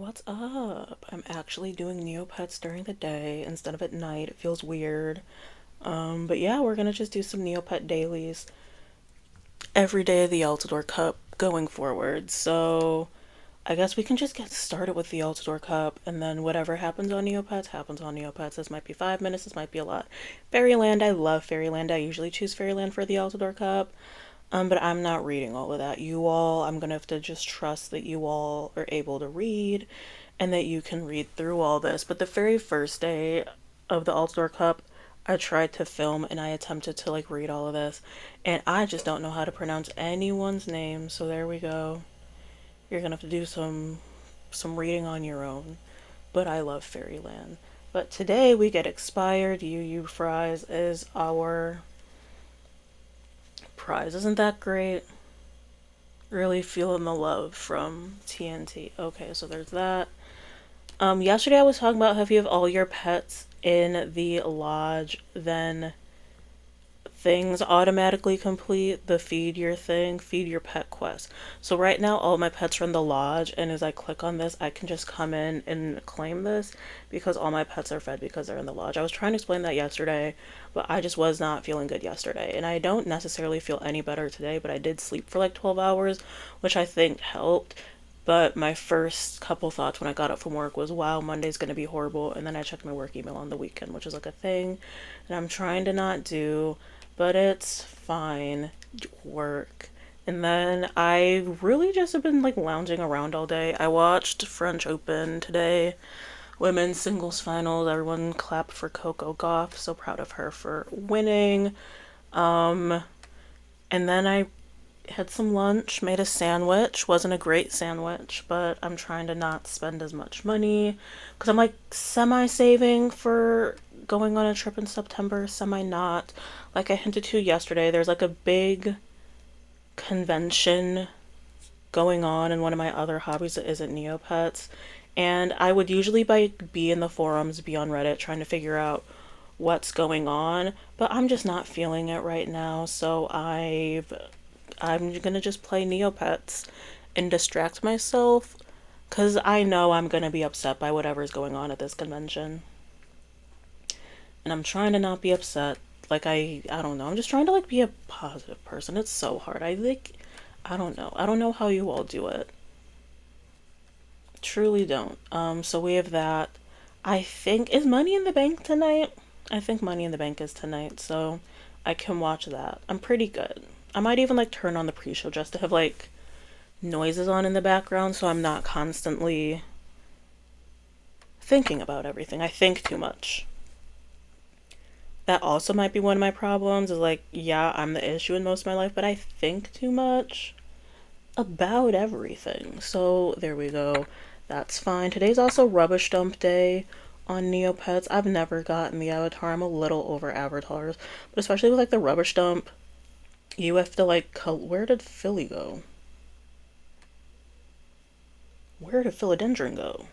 What's up? I'm actually doing neopets during the day instead of at night. It feels weird. But yeah, we're gonna just do some neopet dailies every day of the Altador Cup going forward. So I guess we can just get started with the Altador Cup, and then whatever happens on Neopets happens on Neopets. This might be 5 minutes, this might be a lot. Fairyland, I love Fairyland. I usually choose Fairyland for the Altador Cup. But I'm not reading all of that. You all, I'm gonna have to just trust that you all are able to read and that you can read through all this. But the very first day of the Altador Cup, I tried to film and I attempted to like read all of this, and I just don't know how to pronounce anyone's name. So there we go. You're gonna have to do some reading on your own. But I love Fairyland. But today we get expired. Yu Fries is our prize. Isn't that great? Really feeling the love from TNT. Okay, so there's that. Yesterday I was talking about how if you have all your pets in the lodge, then things automatically complete the feed your pet quest. So right now all my pets are in the lodge, and as I click on this I can just come in and claim this because all my pets are fed because they're in the lodge. I was trying to explain that yesterday, but I just was not feeling good yesterday, and I don't necessarily feel any better today, but I did sleep for like 12 hours, which I think helped. But my first couple thoughts when I got up from work was, wow, Monday's gonna be horrible. And then I checked my work email on the weekend, which is like a thing, and I'm trying to not do, but it's fine. Work. And then I really just have been like lounging around all day. I watched French Open today, women's singles finals. Everyone clapped for Coco Gauff. So proud of her for winning. Um, and then I had some lunch, made a sandwich. Wasn't a great sandwich, but I'm trying to not spend as much money because I'm like semi saving for going on a trip in September, semi not. Like I hinted to yesterday, there's like a big convention going on in one of my other hobbies that isn't Neopets. And I would usually be in the forums, be on Reddit trying to figure out what's going on, but I'm just not feeling it right now. So I'm gonna just play Neopets and distract myself because I know I'm gonna be upset by whatever's going on at this convention. And I'm trying to not be upset. Like I don't know. I'm just trying to like be a positive person. It's so hard. I think I don't know. I don't know how you all do it. Truly don't. So we have that. I think is Money in the Bank tonight? I think Money in the Bank is tonight, so I can watch that. I'm pretty good. I might even like turn on the pre-show just to have like noises on in the background so I'm not constantly thinking about everything. I think too much. That also might be one of my problems is like, yeah, I'm the issue in most of my life, but I think too much about everything. So there we go. That's fine. Today's also rubbish dump day on Neopets. I've never gotten the avatar. I'm a little over avatars, but especially with like the rubbish dump, you have to like where did Philly go? Where did Philodendron go?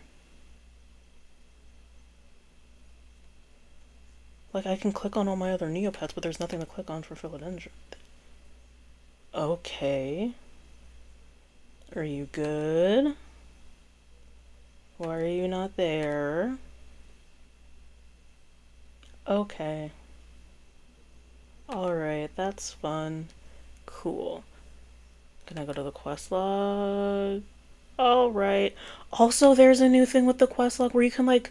Like I can click on all my other Neopets, but there's nothing to click on for Philodendron. Okay. Are you good? Why are you not there? Okay. Alright, that's fun. Cool. Can I go to the quest log? Alright. Also, there's a new thing with the quest log where you can, like,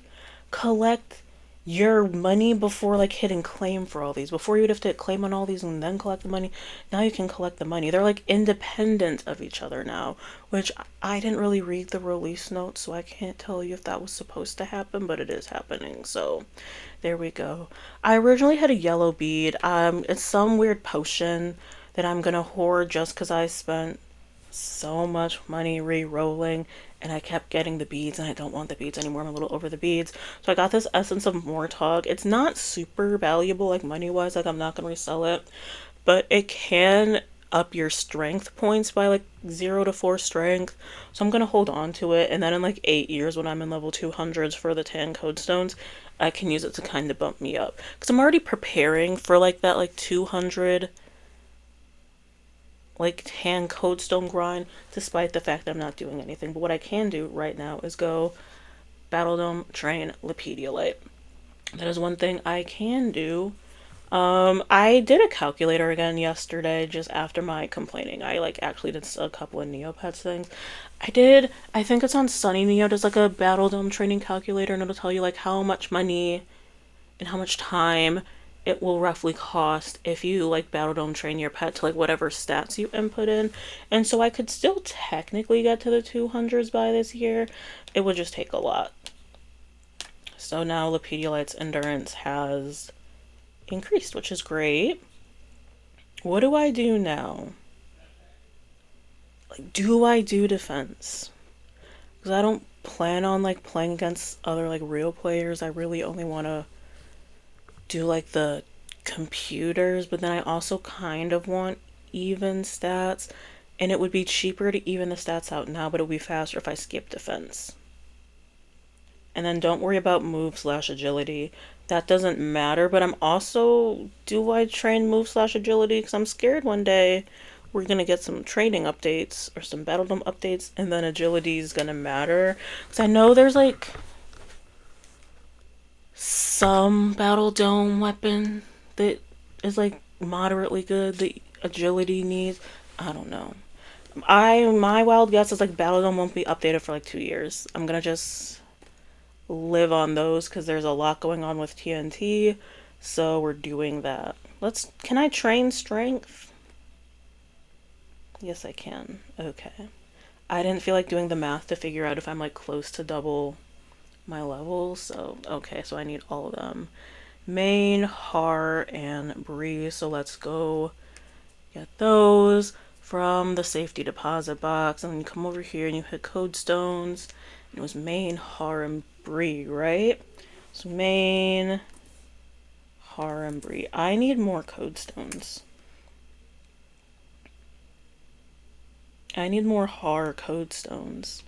collect your money before, like, hitting claim for all these. Before you'd have to claim on all these and then collect the money. Now you can collect the money. They're, like, independent of each other now, which I didn't really read the release notes, so I can't tell you if that was supposed to happen, but it is happening. So, there we go. I originally had a yellow bead. It's some weird potion that I'm gonna hoard just because I spent so much money re-rolling and I kept getting the beads and I don't want the beads anymore. I'm a little over the beads. So I got this essence of Mortog. It's not super valuable like money wise, like I'm not gonna resell it, but it can up your strength points by like 0 to 4 strength. So I'm gonna hold on to it, and then in like 8 years when I'm in level 200s for the tan code stones, I can use it to kind of bump me up. Because I'm already preparing for like that like 200 like hand codestone grind, despite the fact that I'm not doing anything. But what I can do right now is go Battle Dome, train, Lepediolite. That is one thing I can do. I did a calculator again yesterday, just after my complaining. I like actually did a couple of Neopets things. I think it's on Sunny Neo, does like a Battle Dome training calculator, and it'll tell you like how much money and how much time it will roughly cost if you like Battle Dome train your pet to like whatever stats you input in. And so I could still technically get to the 200s by this year. It would just take a lot. So now Lepediolite's endurance has increased, which is great. What do I do now? Like, do I do defense? Because I don't plan on like playing against other like real players. I really only want to do like the computers, but then I also kind of want even stats, and it would be cheaper to even the stats out now, but it would be faster if I skip defense. And then don't worry about move slash agility. That doesn't matter, but I'm also, do I train move slash agility? Because I'm scared one day we're gonna get some training updates or some battle dome updates, and then agility is gonna matter. Because I know there's like some battle dome weapon that is like moderately good. The agility needs, I don't know. My wild guess is like battle dome won't be updated for like 2 years. I'm gonna just live on those because there's a lot going on with TNT. So we're doing that. Can I train strength? Yes, I can. Okay. I didn't feel like doing the math to figure out if I'm like close to double my levels. So, okay, so I need all of them. Main, Har, and Bree. So let's go get those from the safety deposit box. And then you come over here and you hit code stones. And it was Main, Har, and Bree, right? So Main, Har, and Bree. I need more code stones. I need more Har code stones.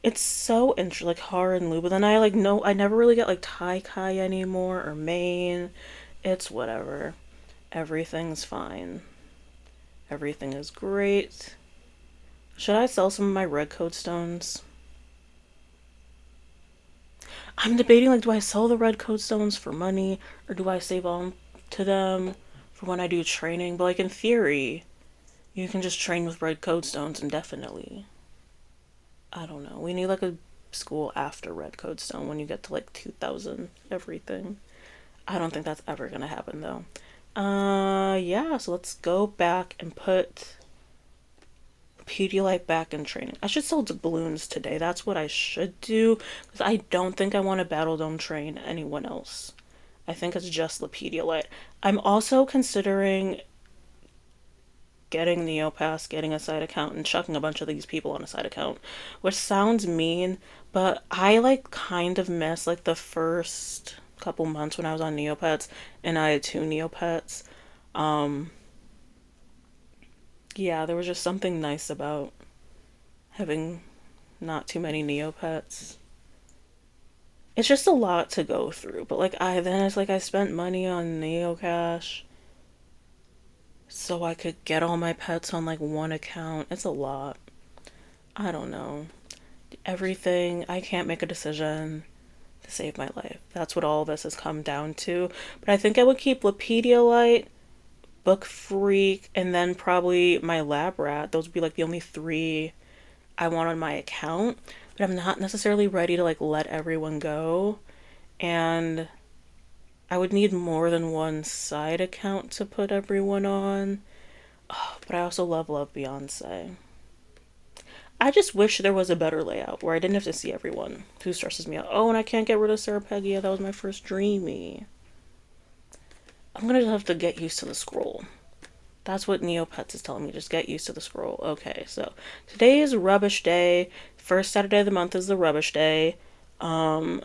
It's so interesting, like Har and Lu, but then I like no, I never really get like Tai Kai anymore or Main. It's whatever. Everything's fine. Everything is great. Should I sell some of my red code stones? I'm debating like, do I sell the red code stones for money or do I save on to them for when I do training? But like in theory, you can just train with red code stones indefinitely. I don't know. We need like a school after red code stone when you get to like 2000 everything. I don't think that's ever gonna happen though. Yeah, so let's go back and put Pedialyte back in training. I should sell balloons today. That's what I should do. Because I don't think I want to Battle Dome train anyone else. I think it's just the Pedialyte. I'm also considering getting Neopass, getting a side account, and chucking a bunch of these people on a side account. Which sounds mean, but I like kind of miss like the first couple months when I was on Neopets and I had 2 Neopets. Um yeah, there was just something nice about having not too many Neopets. It's just a lot to go through, but like it's like I spent money on Neocash so I could get all my pets on like one account. It's a lot. I don't know. Everything, I can't make a decision to save my life. That's what all this has come down to. But I think I would keep Lepediolite, Book Freak, and then probably my Lab Rat. Those would be like the only 3 I want on my account. But I'm not necessarily ready to like let everyone go. And I would need more than one side account to put everyone on. Oh, but I also love Beyonce. I just wish there was a better layout where I didn't have to see everyone who stresses me out. Oh, and I can't get rid of Sarah Peggy. That was my first dreamy. I'm gonna have to get used to the scroll. That's what Neopets is telling me. Just get used to the scroll. Okay, so today is rubbish day. First Saturday of the month is the rubbish day. Um,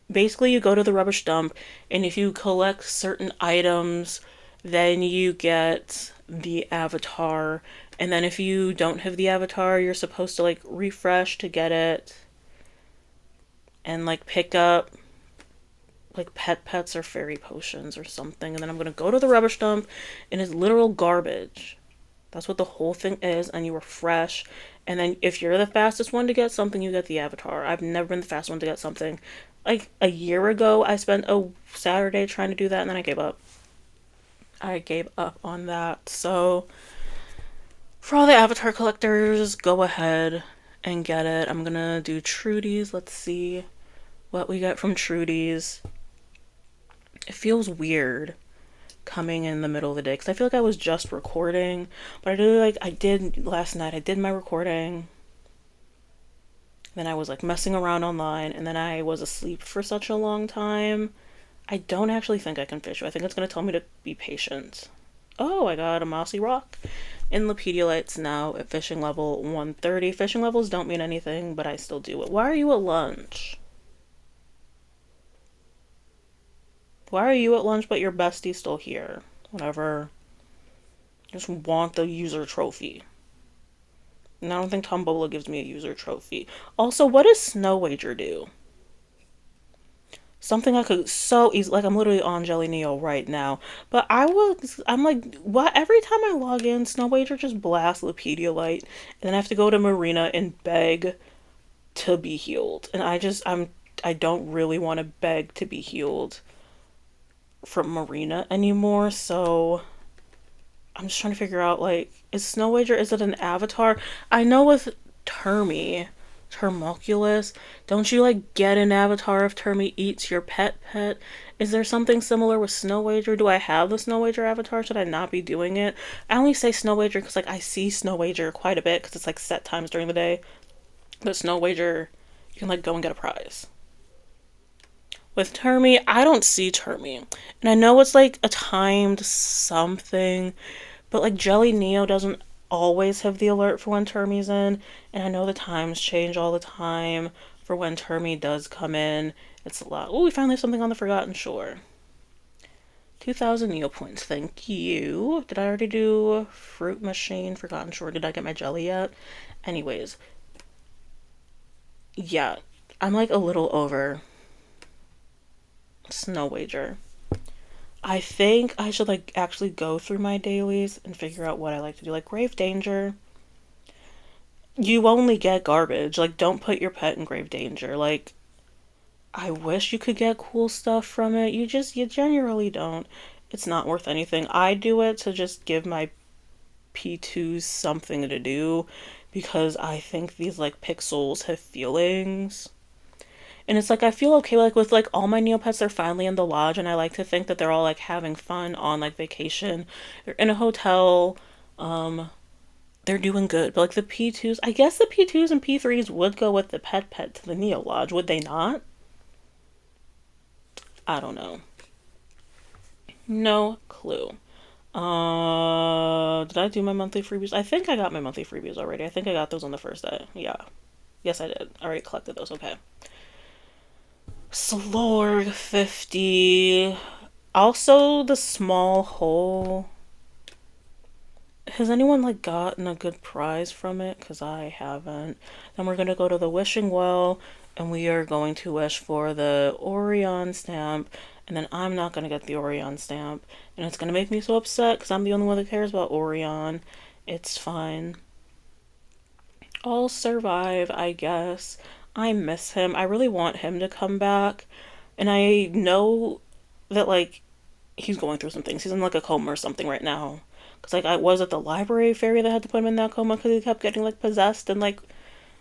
Basically, you go to the rubbish dump, and if you collect certain items, then you get the avatar. And then if you don't have the avatar, you're supposed to like refresh to get it and like pick up like pets or fairy potions or something. And then I'm gonna go to the rubbish dump and it's literal garbage. That's what the whole thing is, and you refresh. And then if you're the fastest one to get something, you get the avatar. I've never been the fastest one to get something. Like a year ago, I spent a Saturday trying to do that, and then I gave up. I gave up on that. So, for all the avatar collectors, go ahead and get it. I'm gonna do Trudy's. Let's see what we get from Trudy's. It feels weird coming in the middle of the day because I feel like I was just recording, but I did last night. I did my recording, then I was like messing around online, and then I was asleep for such a long time. I don't actually think I can fish you. I think it's gonna tell me to be patient. Oh, I got a mossy rock. In the Pedialites now at fishing level 130. Fishing levels don't mean anything, but I still do it. Why are you at lunch? Why are you at lunch but your bestie's still here? Whatever. Just want the user trophy. And I don't think Tombola gives me a user trophy. Also, what does Snow Wager do? Something I could so easily, like I'm literally on Jelly Neo right now. But I'm like, what? Every time I log in, Snow Wager just blasts the Pedialite. And then I have to go to Marina and beg to be healed. And I don't really want to beg to be healed from Marina anymore. So I'm just trying to figure out, like, is Snow Wager, is it an avatar? I know with Termoculus, don't you, like, get an avatar if Termi eats your pet? Is there something similar with Snow Wager? Do I have the Snow Wager avatar? Should I not be doing it? I only say Snow Wager because, like, I see Snow Wager quite a bit because it's, like, set times during the day. But Snow Wager, you can, like, go and get a prize. With Termi, I don't see Termi. And I know it's, like, a timed something, but like Jelly Neo doesn't always have the alert for when Termi's in, and I know the times change all the time for when Termi does come in. It's a lot. Oh, we finally have something on the Forgotten Shore. 2,000 Neo points, thank you. Did I already do Fruit Machine, Forgotten Shore? Did I get my jelly yet? Anyways, yeah, I'm like a little over Snow Wager. I think I should like actually go through my dailies and figure out what I like to do. Like Grave Danger, you only get garbage. Like don't put your pet in grave danger. Like I wish you could get cool stuff from it. You generally don't. It's not worth anything. I do it to just give my P2s something to do because I think these like pixels have feelings. And it's like I feel okay like with like all my neopets are finally in the lodge and I like to think that they're all like having fun on like vacation. They're in a hotel. Um they're doing good. But like the P2s, I guess the P2s and P3s would go with the pet to the Neo Lodge, would they not? I don't know. No clue. Did I do my monthly freebies? I think I got my monthly freebies already. I think I got those on the first day. Yeah. Yes, I did. I already collected those. Okay. Slorg 50. Also, the small hole. Has anyone like gotten a good prize from it? Because I haven't. Then we're gonna go to the wishing well, and we are going to wish for the Orion stamp. And then I'm not gonna get the Orion stamp, and it's gonna make me so upset because I'm the only one that cares about Orion. It's fine. I'll survive, I guess. I miss him. I really want him to come back. And I know that, like, he's going through some things. He's in, like, a coma or something right now. Because, like, I was at the library fairy that had to put him in that coma because he kept getting, like, possessed and, like,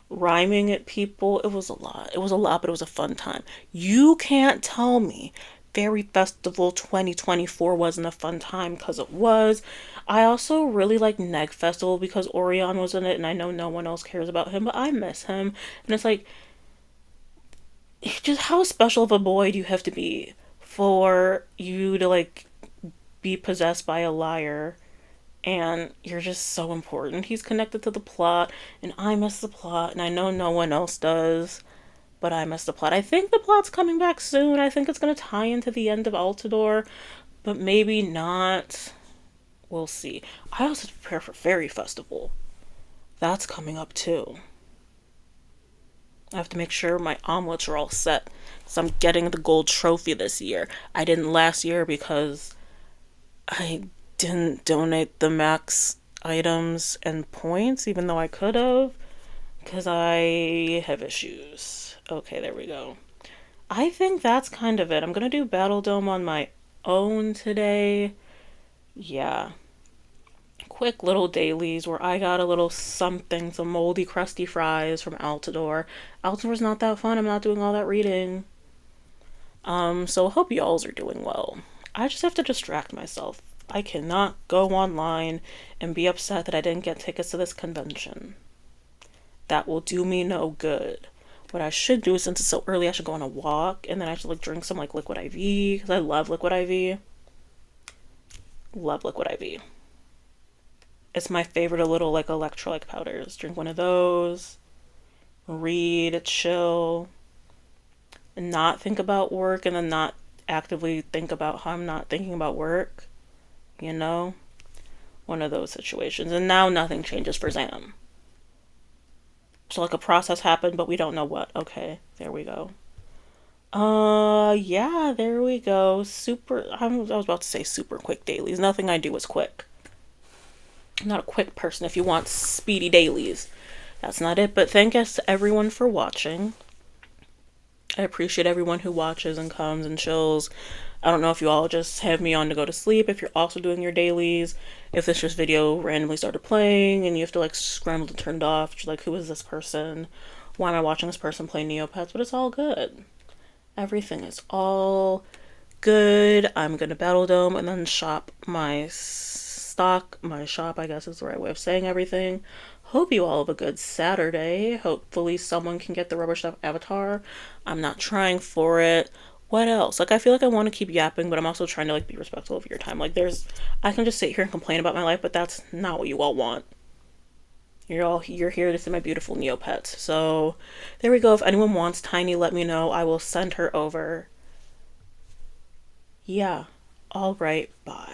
rhyming at people. It was a lot. It was a lot, but it was a fun time. You can't tell me Fairy Festival 2024 wasn't a fun time because it was. I also really like Neg Festival because Orion was in it and I know no one else cares about him, but I miss him. And it's like, just how special of a boy do you have to be for you to like be possessed by a liar and you're just so important. He's connected to the plot, and I miss the plot, and I know no one else does, but I miss the plot. I think the plot's coming back soon. I think it's going to tie into the end of Altador, but maybe not. We'll see. I also prepare for Fairy Festival. That's coming up too. I have to make sure my omelets are all set. So I'm getting the gold trophy this year. I didn't last year because I didn't donate the max items and points, even though I could have, because I have issues. Okay, there we go. I think that's kind of it. I'm gonna do Battle Dome on my own today. Yeah. Quick little dailies where I got a little something, some moldy, crusty fries from Altador. Altador's not that fun. I'm not doing all that reading. So I hope y'alls are doing well. I just have to distract myself. I cannot go online and be upset that I didn't get tickets to this convention. That will do me no good. What I should do, since it's so early, I should go on a walk and then I should like drink some like liquid IV because I love liquid IV. Love liquid IV. It's my favorite of little like electrolyte powders. Drink one of those, read, chill, and not think about work and then not actively think about how I'm not thinking about work. You know? One of those situations. And now nothing changes for Zam. So like a process happened, but we don't know what. Okay, there we go. Yeah, there we go. I was about to say super quick dailies. Nothing I do is quick. I'm not a quick person if you want speedy dailies. That's not it, but thank us to everyone for watching. I appreciate everyone who watches and comes and chills. I don't know if you all just have me on to go to sleep, if you're also doing your dailies, if this just video randomly started playing and you have to like scramble to turn it off. You're like, who is this person? Why am I watching this person play Neopets? But it's all good. Everything is all good. I'm gonna Battle Dome and then shop my stock, my shop, I guess is the right way of saying everything. Hope you all have a good Saturday. Hopefully someone can get the rubber stuff avatar. I'm not trying for it. What else? Like I feel like I want to keep yapping, but I'm also trying to like be respectful of your time. Like I can just sit here and complain about my life, but that's not what you all want. You're here to see my beautiful Neopets. So there we go. If anyone wants Tiny, let me know. I will send her over. Yeah. All right. Bye.